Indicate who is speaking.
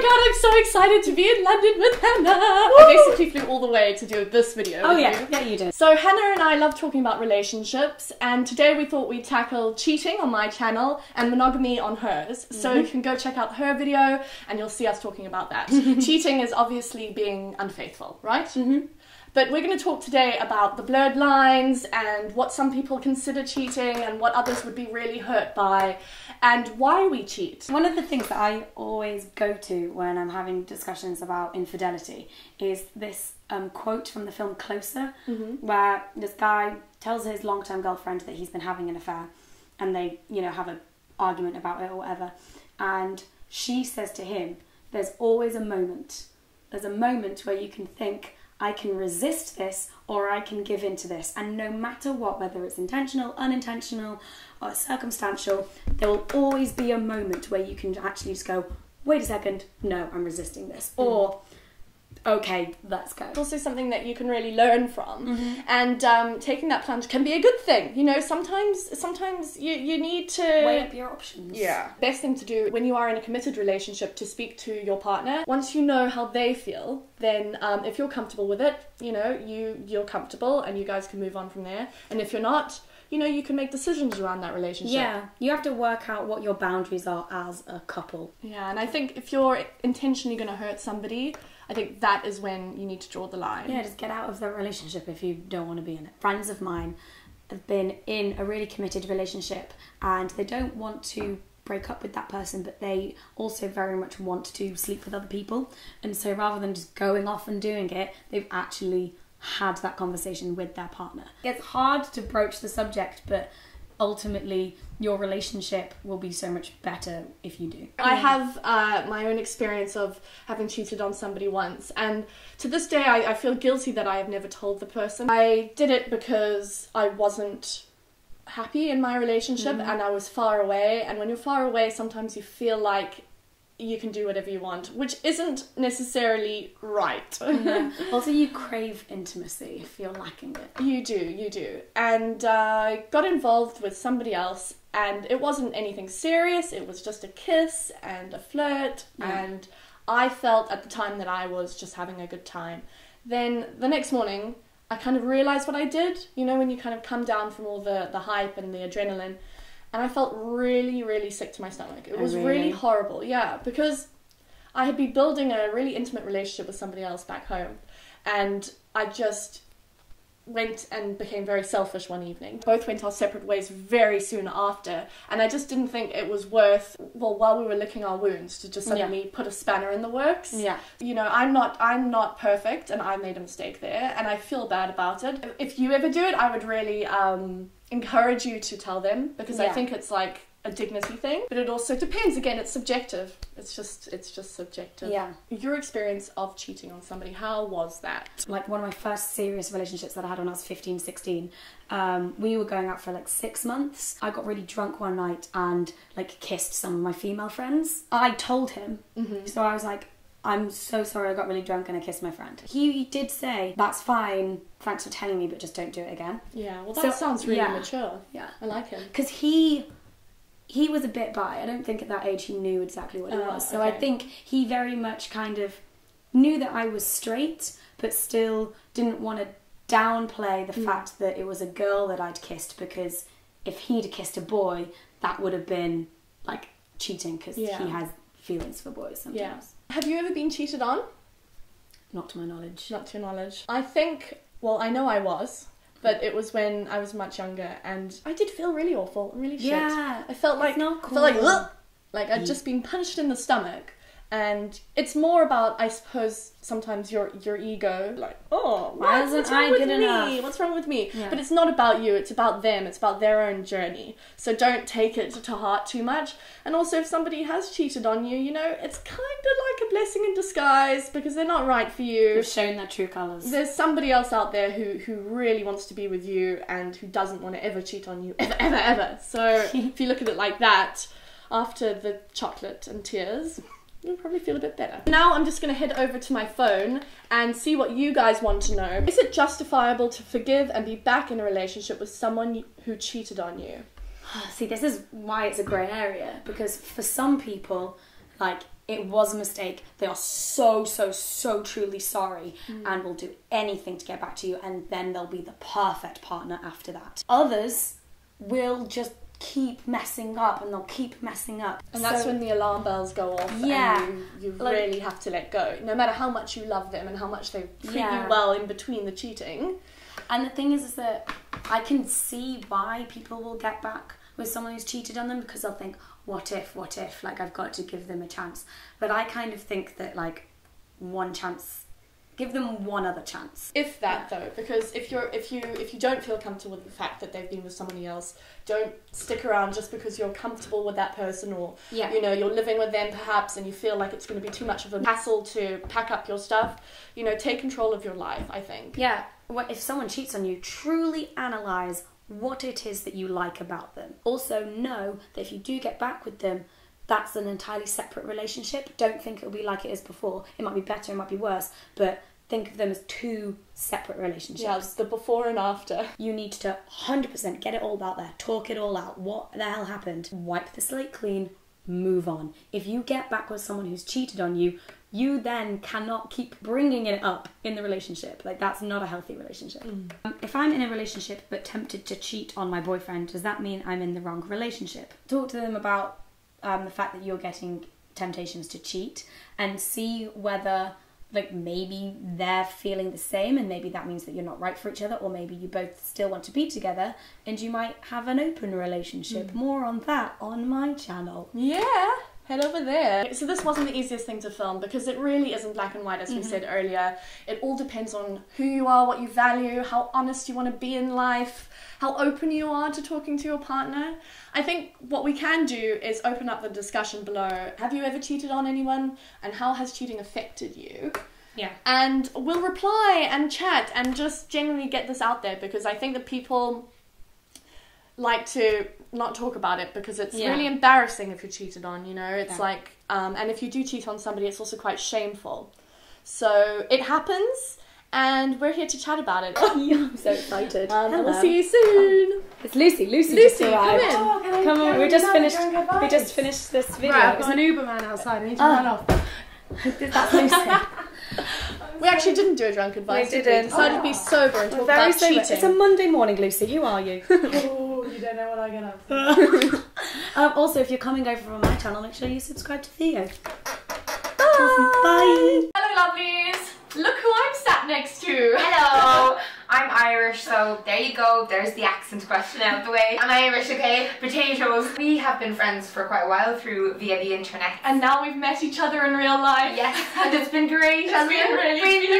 Speaker 1: god, I'm so excited to be in London with Hannah. I basically flew all the way to do this video with you.
Speaker 2: Yeah, you did.
Speaker 1: So Hannah and I love talking about relationships, and today we thought we'd tackle cheating on my channel and monogamy on hers. So you can go check out her video and you'll see us talking about that. Cheating is obviously being unfaithful, right? But we're going to talk today about the blurred lines and what some people consider cheating and what others would be really hurt by and why we cheat.
Speaker 2: One of the things that I always go to when I'm having discussions about infidelity is this quote from the film Closer, where this guy tells his long-term girlfriend that he's been having an affair, and they, you know, have an argument about it or whatever, and she says to him, there's always a moment. There's a moment where you can think, I can resist this or I can give in to this. And no matter what, whether it's intentional, unintentional, or circumstantial, there will always be a moment where you can actually just go, wait a second, no, I'm resisting this. Or, okay, let's go.
Speaker 1: It's also something that you can really learn from. And taking that plunge can be a good thing. You know, sometimes you need to
Speaker 2: weigh up your options.
Speaker 1: Yeah. Best thing to do when you are in a committed relationship to speak to your partner. Once you know how they feel, then if you're comfortable with it, you know, you're comfortable and you guys can move on from there. And if you're not, you know, you can make decisions around that relationship.
Speaker 2: Yeah, you have to work out what your boundaries are as a couple.
Speaker 1: Yeah, and I think if you're intentionally going to hurt somebody, I think that is when you need to draw the line.
Speaker 2: Yeah, just get out of the relationship if you don't want to be in it. Friends of mine have been in a really committed relationship and they don't want to break up with that person, but they also very much want to sleep with other people. And so rather than just going off and doing it, they've actually had that conversation with their partner. It's hard to broach the subject, but ultimately your relationship will be so much better if you do.
Speaker 1: I have my own experience of having cheated on somebody once, and to this day I feel guilty that I have never told the person. I did it because I wasn't happy in my relationship and I was far away, and when you're far away sometimes you feel like you can do whatever you want, which isn't necessarily right.
Speaker 2: Also, you crave intimacy if you're lacking it.
Speaker 1: You do. And I got involved with somebody else, and it wasn't anything serious. It was just a kiss and a flirt, and I felt at the time that I was just having a good time. Then the next morning, I kind of realised what I did. You know, when you kind of come down from all the hype and the adrenaline. And I felt really, really sick to my stomach. It was really horrible, yeah, because I had been building a really intimate relationship with somebody else back home, and I just went and became very selfish one evening. Both went our separate ways very soon after, and I just didn't think it was worth, well, while we were licking our wounds, to just suddenly put a spanner in the works. Yeah. You know, I'm not perfect, and I made a mistake there, and I feel bad about it. If you ever do it, I would really encourage you to tell them, because I think it's like a dignity thing, but it also depends. Again, it's subjective. It's just subjective. Yeah. Your experience of cheating on somebody, how was that?
Speaker 2: Like one of my first serious relationships that I had when I was 15, 16, we were going out for like 6 months. I got really drunk one night and like kissed some of my female friends. I told him, so I was like, I'm so sorry, I got really drunk and I kissed my friend. He did say, that's fine, thanks for telling me, but just don't do it again.
Speaker 1: Yeah, well that sounds really mature. Yeah, I like him.
Speaker 2: Because he was a bit bi. I don't think at that age he knew exactly what it was. So I think he very much kind of knew that I was straight, but still didn't want to downplay the fact that it was a girl that I'd kissed, because if he'd kissed a boy, that would have been like cheating, because he has feelings for boys sometimes. Yeah.
Speaker 1: Have you ever been cheated on?
Speaker 2: Not to my knowledge.
Speaker 1: Not to your knowledge. I think, well, I know I was, but it was when I was much younger, and I did feel really awful, really shit.
Speaker 2: Yeah.
Speaker 1: I felt like,
Speaker 2: not cool.
Speaker 1: I felt like I'd just been punched in the stomach. And it's more about, I suppose, sometimes your ego, like, oh,
Speaker 2: why isn't I good enough?
Speaker 1: What's wrong with me? Yeah. But it's not about you, it's about them, it's about their own journey. So don't take it to heart too much. And also, if somebody has cheated on you, you know, it's kind of like a blessing in disguise, because they're not right for you.
Speaker 2: They've shown their true colours.
Speaker 1: There's somebody else out there who really wants to be with you and who doesn't want to ever cheat on you, ever. So if you look at it like that, after the chocolate and tears, you'll probably feel a bit better. Now I'm just going to head over to my phone and see what you guys want to know. Is it justifiable to forgive and be back in a relationship with someone who cheated on you?
Speaker 2: See, this is why it's a grey area, because for some people, like, it was a mistake, they are so truly sorry and will do anything to get back to you, and then they'll be the perfect partner after that. Others will just keep messing up, and they'll keep messing up.
Speaker 1: And that's when the alarm bells go off, and you really have to let go. No matter how much you love them and how much they treat you well in between the cheating.
Speaker 2: And the thing is that I can see why people will get back with someone who's cheated on them, because they'll think, what if, like, I've got to give them a chance. But I kind of think that, like, one chance, give them one other chance.
Speaker 1: If that, though, because if you don't feel comfortable with the fact that they've been with somebody else, don't stick around just because you're comfortable with that person, or you know, you're living with them perhaps and you feel like it's going to be too much of a hassle to pack up your stuff. You know, take control of your life, I think.
Speaker 2: Yeah, if someone cheats on you, truly analyse what it is that you like about them. Also know that if you do get back with them, that's an entirely separate relationship. Don't think it'll be like it is before. It might be better, it might be worse, but think of them as two separate relationships.
Speaker 1: Yeah, the before and after.
Speaker 2: You need to 100% get it all out there, talk it all out. What the hell happened? Wipe the slate clean, move on. If you get back with someone who's cheated on you, you then cannot keep bringing it up in the relationship. Like, that's not a healthy relationship. If I'm in a relationship but tempted to cheat on my boyfriend, does that mean I'm in the wrong relationship? Talk to them about the fact that you're getting temptations to cheat, and see whether, like, maybe they're feeling the same, and maybe that means that you're not right for each other, or maybe you both still want to be together and you might have an open relationship. More on that on my channel.
Speaker 1: Yeah, head over there. So this wasn't the easiest thing to film, because it really isn't black and white, as we said earlier. It all depends on who you are, what you value, how honest you want to be in life, how open you are to talking to your partner. I think what we can do is open up the discussion below. Have you ever cheated on anyone, and how has cheating affected you?
Speaker 2: Yeah. And
Speaker 1: we'll reply and chat and just generally get this out there, because I think that people like to not talk about it, because it's really embarrassing if you're cheated on, you know. It's like, and if you do cheat on somebody, it's also quite shameful. So it happens, and we're here to chat about it.
Speaker 2: I'm so excited.
Speaker 1: And we'll see you soon.
Speaker 2: It's Lucy. Lucy just arrived. Come on, we just finished this video.
Speaker 3: Right, I've got an Uber man outside. I need to run off.
Speaker 2: That's Lucy.
Speaker 1: We actually didn't do a drunk advice.
Speaker 2: We didn't.
Speaker 1: We decided to be sober and talk about cheating.
Speaker 2: It's a Monday morning, Lucy. Who are you?
Speaker 3: Oh, you don't know what I get up to.
Speaker 2: Also, if you're coming over from my channel, make sure you subscribe to Theo.
Speaker 1: Bye. Hello, lovelies. Look who I'm sat next to.
Speaker 4: Hello, I'm Irish, so there you go, there's the accent question out of the way. I'm Irish, okay? Potatoes. We have been friends for quite a while via the internet.
Speaker 1: And now we've met each other in real life.
Speaker 4: Yes, and it's been great.
Speaker 1: It's been really